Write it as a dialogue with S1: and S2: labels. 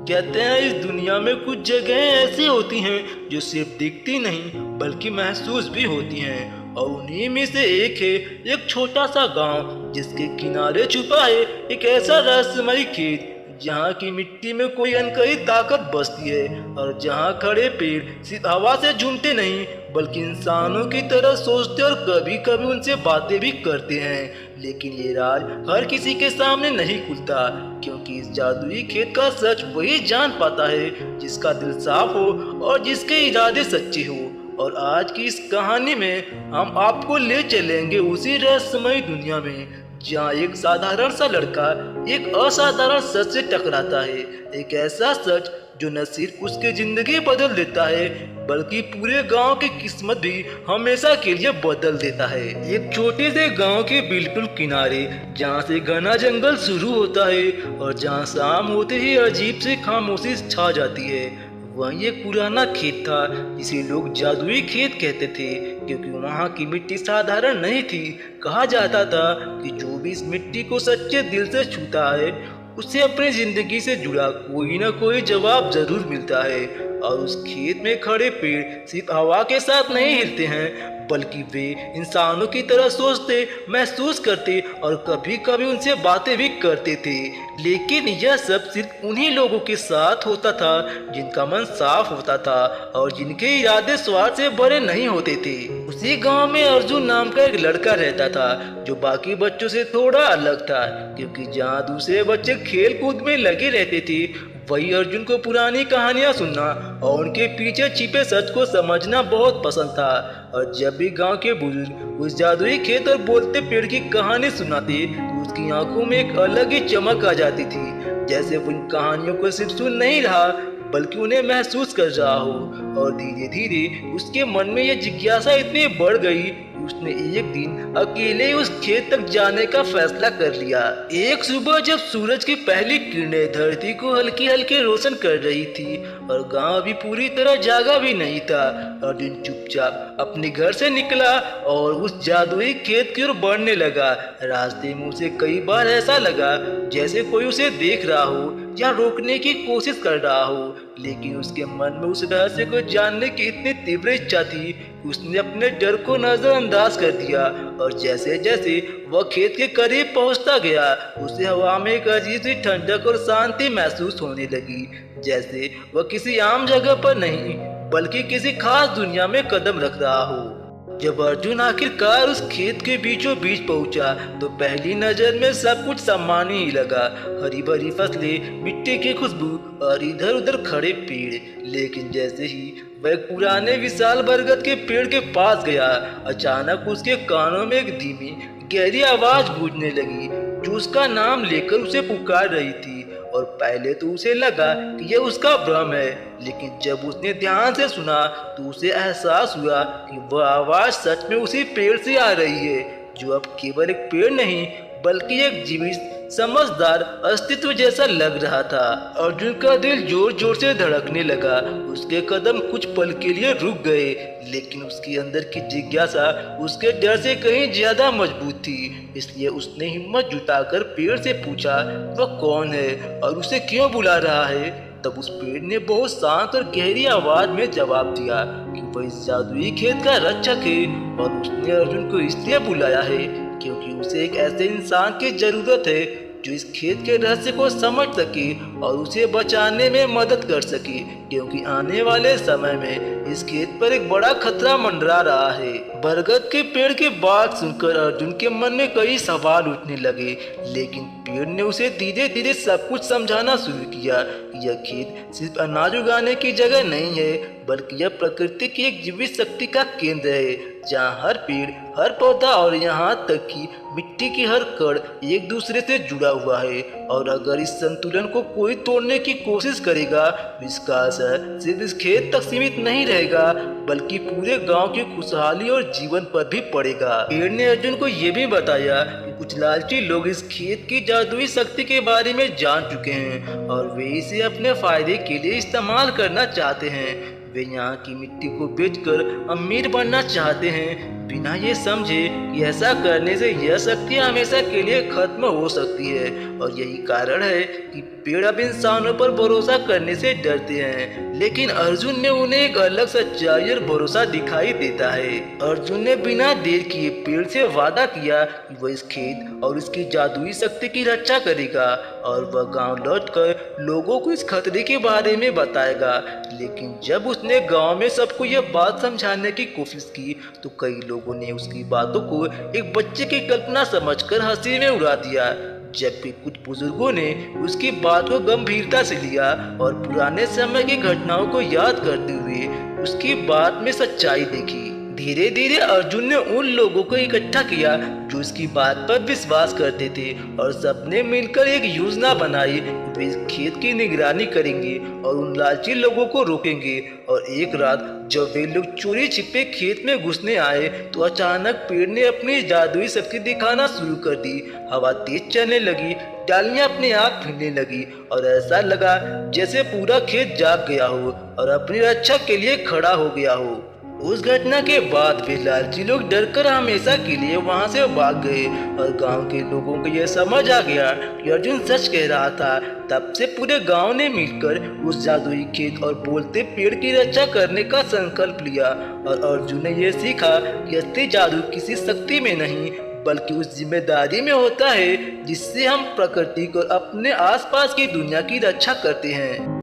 S1: कहते हैं इस दुनिया में कुछ जगहें ऐसी होती हैं जो सिर्फ दिखती नहीं बल्कि महसूस भी होती हैं, और उन्हीं में से एक है एक छोटा सा गांव जिसके किनारे छुपा है एक ऐसा रहस्यमयी खेत जहाँ की मिट्टी में कोई अनकही ताकत बसती है, और जहाँ खड़े पेड़ सिर्फ हवा से झूमते नहीं बल्कि इंसानों की तरह सोचते और कभी कभी उनसे बातें भी करते हैं। लेकिन ये राज हर किसी के सामने नहीं खुलता, क्योंकि इस जादुई खेत का सच वही जान पाता है जिसका दिल साफ हो और जिसके इरादे सच्चे हो। और आज की इस कहानी में हम आपको ले चलेंगे उसी रहस्यमयी दुनिया में जहाँ एक साधारण सा लड़का एक असाधारण सच से टकराता है, एक ऐसा सच जो न सिर्फ उसकी जिंदगी बदल देता है बल्कि पूरे गांव की किस्मत भी हमेशा के लिए बदल देता है। एक छोटे से गांव के बिल्कुल किनारे जहां से घना जंगल शुरू होता है और जहां शाम होते ही अजीब सी खामोशी छा जाती है, वहीं एक पुराना खेत था जिसे लोग जादुई खेत कहते थे, क्योंकि वहाँ की मिट्टी साधारण नहीं थी। कहा जाता था कि जो भी इस मिट्टी को सच्चे दिल से छूता है उसे अपनी जिंदगी से जुड़ा कोई ना कोई जवाब जरूर मिलता है। और उस खेत में खड़े पेड़ सिर्फ हवा के साथ नहीं हिलते हैं बल्कि वे इंसानों की तरह सोचते, महसूस करते और कभी कभी उनसे बातें भी करते थे। लेकिन यह सब सिर्फ उन्हीं लोगों के साथ होता था जिनका मन साफ होता था और जिनके इरादे स्वार्थ से भरे नहीं होते थे। उसी गांव में अर्जुन नाम का एक लड़का रहता था जो बाकी बच्चों से थोड़ा अलग था, क्योंकि जहाँ दूसरे बच्चे खेल कूद में लगे रहते थे वही अर्जुन को पुरानी कहानियां सुनना और उनके पीछे छिपे सच को समझना बहुत पसंद था। और जब भी गांव के बुजुर्ग उस जादुई खेत और बोलते पेड़ की कहानी सुनाते तो उसकी आंखों में एक अलग ही चमक आ जाती थी, जैसे वो उन कहानियों को सिर्फ सुन नहीं रहा बल्कि उन्हें महसूस कर रहा हो। और धीरे धीरे उसके मन में यह जिज्ञासा इतनी बढ़ गई कि उसने एक दिन अकेले उस खेत तक जाने का फैसला कर लिया। एक सुबह जब सूरज की पहली किरणें धरती को हल्की हल्की रोशन कर रही थी और गांव अभी पूरी तरह जागा भी नहीं था, अर्जुन चुपचाप अपने घर से निकला और उस जादुई खेत की ओर बढ़ने लगा। रास्ते में उसे कई बार ऐसा लगा जैसे कोई उसे देख रहा हो या रोकने की कोशिश कर रहा हो, लेकिन उसके मन में उस रहस्य को जानने की इतनी तीव्र इच्छा थी कि उसने अपने डर को नजरअंदाज कर दिया। और जैसे जैसे वह खेत के करीब पहुंचता गया उसे हवा में एक अजीब सी ठंडक और शांति महसूस होने लगी, जैसे वह किसी आम जगह पर नहीं बल्कि किसी खास दुनिया में कदम रख रहा हो। जब अर्जुन आखिरकार उस खेत के बीचों बीच पहुंचा तो पहली नजर में सब कुछ सामान्य ही लगा, हरी भरी फसलें, मिट्टी की खुशबू और इधर उधर खड़े पेड़। लेकिन जैसे ही वह पुराने विशाल बरगद के पेड़ के पास गया, अचानक उसके कानों में एक धीमी गहरी आवाज गूंजने लगी जो उसका नाम लेकर उसे पुकार रही थी। और पहले तो उसे लगा कि यह उसका भ्रम है, लेकिन जब उसने ध्यान से सुना तो उसे एहसास हुआ कि वह आवाज सच में उसी पेड़ से आ रही है, जो अब केवल एक पेड़ नहीं बल्कि एक जीवित समझदार अस्तित्व जैसा लग रहा था। अर्जुन का दिल जोर जोर से धड़कने लगा, उसके कदम कुछ पल के लिए रुक गए, लेकिन उसके अंदर की जिज्ञासा उसके डर से कहीं ज्यादा मजबूत थी। इसलिए उसने हिम्मत जुटाकर पेड़ से पूछा वह कौन है और उसे क्यों बुला रहा है। तब उस पेड़ ने बहुत शांत और गहरी आवाज में जवाब दिया कि वह इस जादुई खेत का रक्षक है और उसने अर्जुन को इसलिए बुलाया है क्योंकि उसे एक ऐसे इंसान की जरूरत है जो इस खेत के रहस्य को समझ सके और उसे बचाने में मदद कर सके, क्योंकि आने वाले समय में इस खेत पर एक बड़ा खतरा मंडरा रहा है। बरगद के पेड़ की बात सुनकर अर्जुन के मन में कई सवाल उठने लगे, लेकिन पेड़ ने उसे धीरे धीरे सब कुछ समझाना शुरू किया। यह खेत सिर्फ अनाज उगाने की जगह नहीं है बल्कि यह प्रकृति की एक जीवित शक्ति का केंद्र है, जहाँ हर पेड़, हर पौधा और यहाँ तक कि मिट्टी की हर कण एक दूसरे से जुड़ा हुआ है। और अगर इस संतुलन को कोई तोड़ने की कोशिश करेगा तो इसका असर सिर्फ इस खेत तक सीमित नहीं रहेगा बल्कि पूरे गांव की खुशहाली और जीवन पर भी पड़ेगा। पेड़ ने अर्जुन को यह भी बताया कि कुछ लालची लोग इस खेत की जादुई शक्ति के बारे में जान चुके हैं और वे इसे अपने फायदे के लिए इस्तेमाल करना चाहते हैं। वे यहाँ की मिट्टी को बेचकर अमीर बनना चाहते हैं, बिना ये समझे कि ऐसा करने से यह शक्ति हमेशा के लिए खत्म हो सकती है। और यही कारण है कि पेड़ अब इंसानों पर भरोसा करने से डरते हैं। लेकिन अर्जुन में उन्हें एक अलग सच्चाई और भरोसा दिखाई देता है। अर्जुन ने बिना देर किए पेड़ से वादा किया कि वह इस खेत और इसकी जादुई शक्ति की रक्षा करेगा और वह गांव लौटकर लोगों को इस खतरे के बारे में बताएगा। लेकिन जब उसने गांव में सबको यह बात समझाने की कोशिश की तो कई लोगों ने उसकी बातों को एक बच्चे की कल्पना समझकर हंसी में उड़ा दिया, जबकि कुछ बुजुर्गों ने उसकी बात को गंभीरता से लिया और पुराने समय की घटनाओं को याद करते हुए उसकी बात में सच्चाई देखी। धीरे धीरे अर्जुन ने उन लोगों को इकट्ठा किया जो उसकी बात पर विश्वास करते थे और सबने मिलकर एक योजना बनाई। वे इस खेत की निगरानी करेंगे और उन लालची लोगों को रोकेंगे। और एक रात जब वे लोग चोरी छिपे खेत में घुसने आए तो अचानक पेड़ ने अपनी जादुई शक्ति दिखाना शुरू कर दी। हवा तेज चलने लगी, डालियां अपने आप हिलने लगी और ऐसा लगा जैसे पूरा खेत जाग गया हो और अपनी रक्षा के लिए खड़ा हो गया हो। उस घटना के बाद वे लालची लोग डरकर हमेशा के लिए वहां से भाग गए और गांव के लोगों को यह समझ आ गया कि अर्जुन सच कह रहा था। तब से पूरे गांव ने मिलकर उस जादुई खेत और बोलते पेड़ की रक्षा करने का संकल्प लिया। और अर्जुन ने यह सीखा कि असली जादू किसी शक्ति में नहीं बल्कि उस जिम्मेदारी में होता है जिससे हम प्रकृति को अपने आसपास की दुनिया की रक्षा करते हैं।